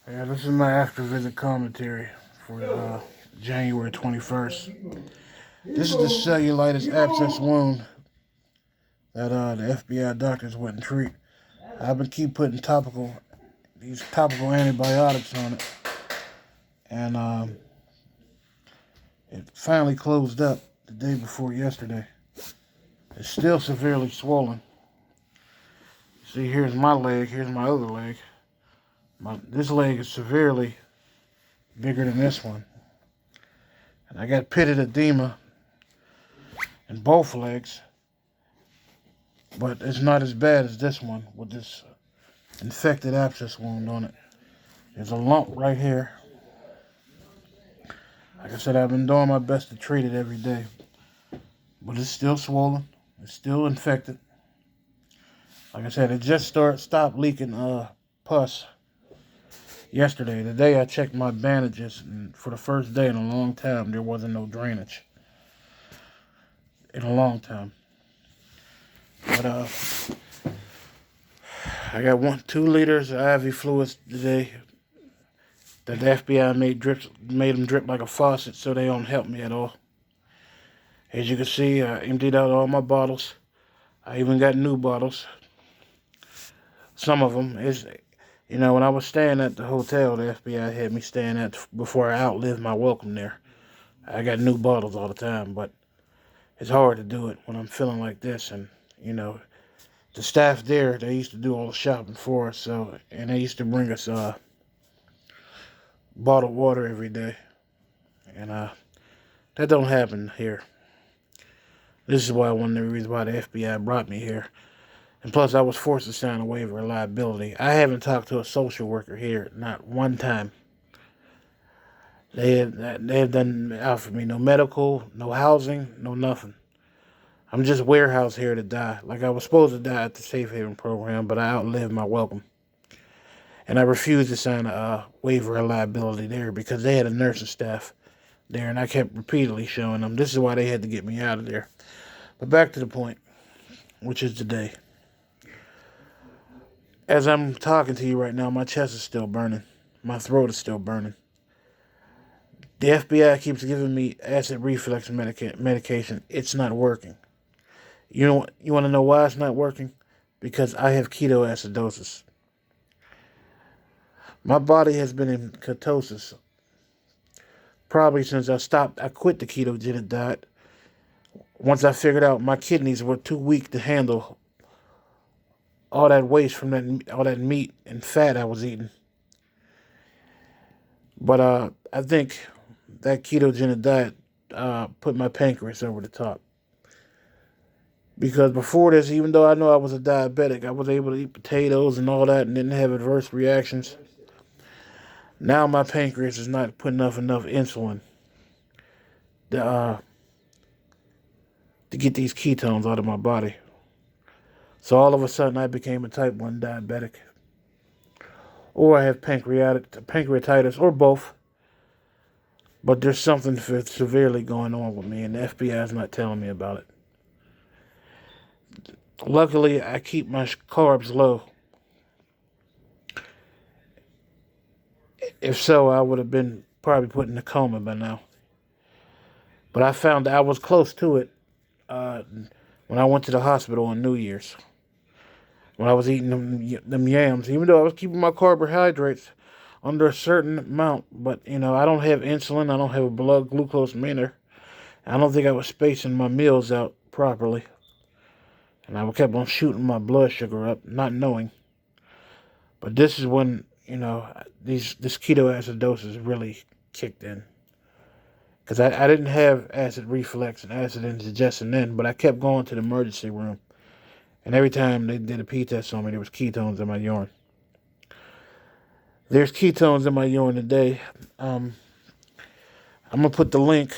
Yeah, this is my after visit commentary for January 21st. This is the cellulitis abscess wound that the FBI doctors wouldn't treat. I've been keep putting these topical antibiotics on it, and it finally closed up the day before yesterday. It's still severely swollen. See, here's my leg. Here's my other leg. This leg is severely bigger than this one, and I got pitted edema in both legs, but it's not as bad as this one with this infected abscess wound on it. There's a lump right here. Like I said, I've been doing my best to treat it every day, but it's still swollen. It's still infected. Like I said, it just stopped leaking pus yesterday. The day I checked my bandages, and for the first day in a long time, there wasn't no drainage. In a long time. But I got 2 liters of IV fluids today that the FBI made them drip like a faucet, so they don't help me at all. As you can see, I emptied out all my bottles. I even got new bottles. Some of them is, when I was staying at the hotel, the FBI had me staying at before I outlived my welcome there. I got new bottles all the time, but it's hard to do it when I'm feeling like this. And the staff there, they used to do all the shopping for us, and they used to bring us bottled water every day, and that don't happen here. This is why one of the reasons why the FBI brought me here. And plus, I was forced to sign a waiver of liability. I haven't talked to a social worker here, not one time. They have done offered me no medical, no housing, no nothing. I'm just warehouse here to die. Like I was supposed to die at the Safe Haven program, but I outlived my welcome. And I refused to sign a waiver of liability there because they had a nursing staff there, and I kept repeatedly showing them. This is why they had to get me out of there. But back to the point, which is today. As I'm talking to you right now, my chest is still burning. My throat is still burning. The FBI keeps giving me acid reflux medication. It's not working. You want to know why it's not working? Because I have ketoacidosis. My body has been in ketosis probably since I quit the ketogenic diet. Once I figured out my kidneys were too weak to handle all that waste from all that meat and fat I was eating. But I think that ketogenic diet put my pancreas over the top. Because before this, even though I know I was a diabetic, I was able to eat potatoes and all that and didn't have adverse reactions. Now my pancreas is not putting enough insulin to, to get these ketones out of my body. So all of a sudden I became a type 1 diabetic. Or I have pancreatitis, or both. But there's something severely going on with me, and the FBI is not telling me about it. Luckily, I keep my carbs low. If so, I would have been probably put in a coma by now. But I found I was close to it when I went to the hospital on New Year's. When I was eating them yams, even though I was keeping my carbohydrates under a certain amount. But, I don't have insulin. I don't have a blood glucose meter. I don't think I was spacing my meals out properly. And I kept on shooting my blood sugar up, not knowing. But this is when, this ketoacidosis really kicked in. Because I didn't have acid reflux and acid indigestion then, but I kept going to the emergency room. And every time they did a pee test on me, there was ketones in my urine. There's ketones in my urine today. I'm going to put the link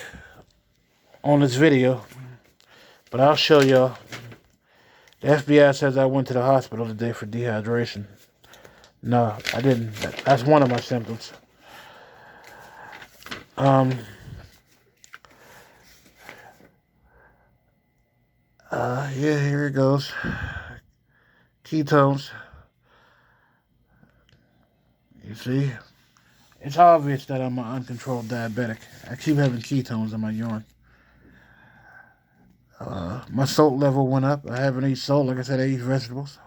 on this video, but I'll show y'all. The FBI says I went to the hospital today for dehydration. No, I didn't. That's one of my symptoms. Yeah, here it goes. Ketones. You see? It's obvious that I'm an uncontrolled diabetic. I keep having ketones in my urine. My salt level went up. I haven't eaten salt. Like I said, I eat vegetables.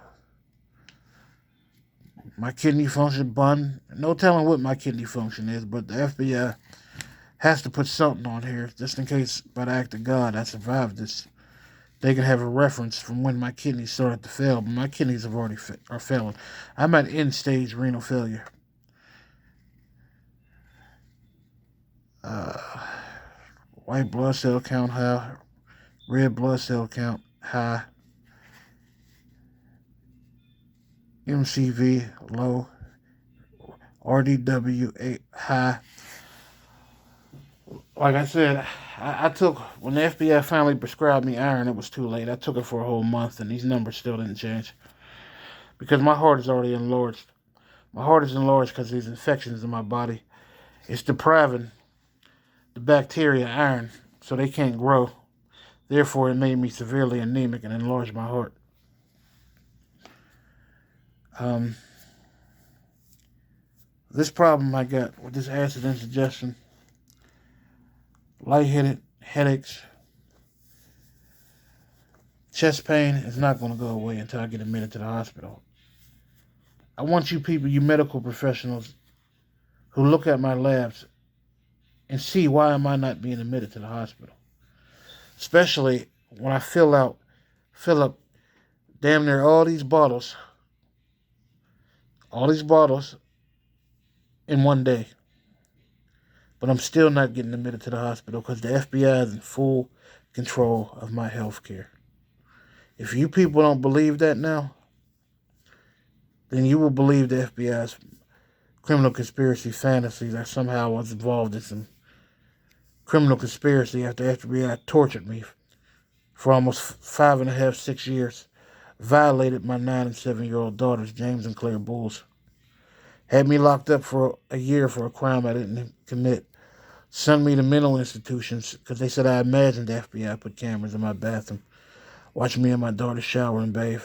My kidney function bun. No telling what my kidney function is, but the FBI has to put something on here just in case, by the act of God, I survived this. They can have a reference from when my kidneys started to fail, but my kidneys have already are failing. I'm at end-stage renal failure. Uh, White blood cell count high, red blood cell count high, MCV low, RDW high. Like I said, I took, when the FBI finally prescribed me iron, it was too late. I took it for a whole month, and these numbers still didn't change because my heart is already enlarged. My heart is enlarged because these infections in my body. It's depriving the bacteria iron, so they can't grow. Therefore, it made me severely anemic and enlarged my heart. This problem I got with this acid indigestion, lightheaded, headaches, chest pain is not going to go away until I get admitted to the hospital. I want you people, you medical professionals, who look at my labs and see why am I not being admitted to the hospital. Especially when I fill up damn near all these bottles in one day. But I'm still not getting admitted to the hospital because the FBI is in full control of my health care. If you people don't believe that now, then you will believe the FBI's criminal conspiracy fantasy that somehow I was involved in some criminal conspiracy after the FBI tortured me for almost 5.5, 6 years, violated my 9 and 7-year-old daughters, James and Claire Bulls, had me locked up for a year for a crime I didn't commit, sent me to mental institutions because they said I imagined the FBI put cameras in my bathroom, watched me and my daughter shower and bathe.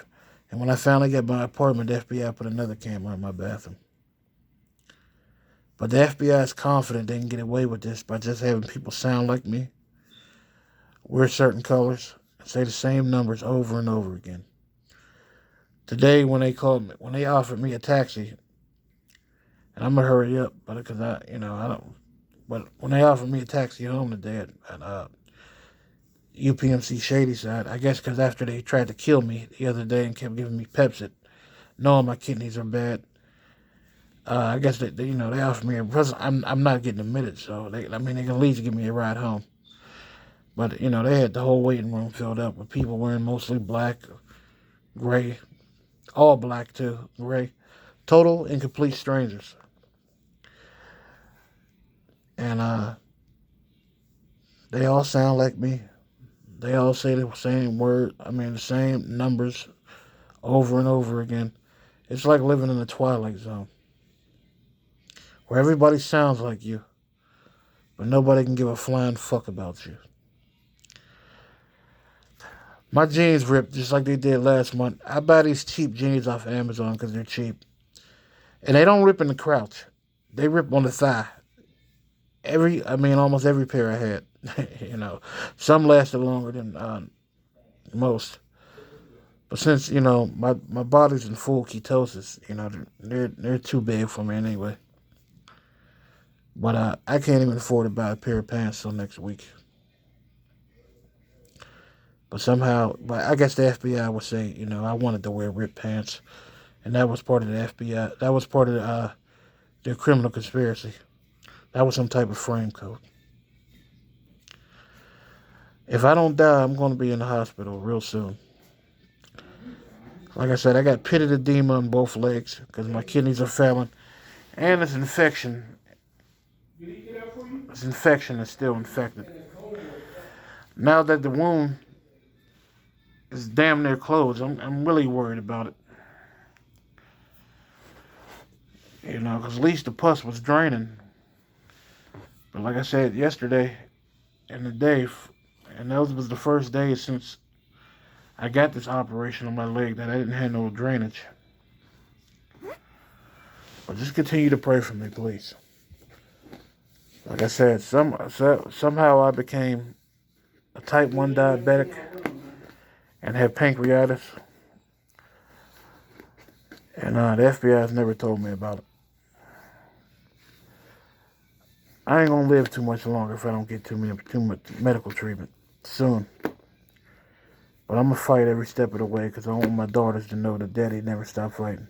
And when I finally got my apartment, the FBI put another camera in my bathroom. But the FBI is confident they can get away with this by just having people sound like me, wear certain colors, and say the same numbers over and over again. Today, when they offered me a taxi, and I'm gonna hurry up, but because I don't. But when they offered me a taxi home today at UPMC Shadyside, I guess because after they tried to kill me the other day and kept giving me Pepsi, knowing my kidneys are bad, I guess they offered me a present. I'm not getting admitted, so they can at least give me a ride home. But they had the whole waiting room filled up with people wearing mostly black, gray, all black too, gray, total and complete strangers. And they all sound like me. They all say the same the same numbers over and over again. It's like living in the Twilight Zone, where everybody sounds like you, but nobody can give a flying fuck about you. My jeans ripped just like they did last month. I buy these cheap jeans off Amazon because they're cheap. And they don't rip in the crouch. They rip on the thigh. Almost every pair I had. Some lasted longer than most. But since, my body's in full ketosis, they're too big for me anyway. But I can't even afford to buy a pair of pants till next week. But I guess the FBI would say, I wanted to wear ripped pants. And that was part of the FBI. That was part of their criminal conspiracy. That was some type of frame code. If I don't die, I'm going to be in the hospital real soon. Like I said, I got pitted edema in both legs because my kidneys are failing. And this infection is still infected. Now that the wound is damn near closed, I'm really worried about it. Because at least the pus was draining. But like I said yesterday and and that was the first day since I got this operation on my leg that I didn't have no drainage. But just continue to pray for me, please. Like I said, somehow I became a type 1 diabetic and had pancreatitis. And the FBI has never told me about it. I ain't gonna live too much longer if I don't get too much medical treatment soon. But I'm gonna fight every step of the way because I want my daughters to know that Daddy never stopped fighting.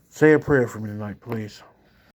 Say a prayer for me tonight, please.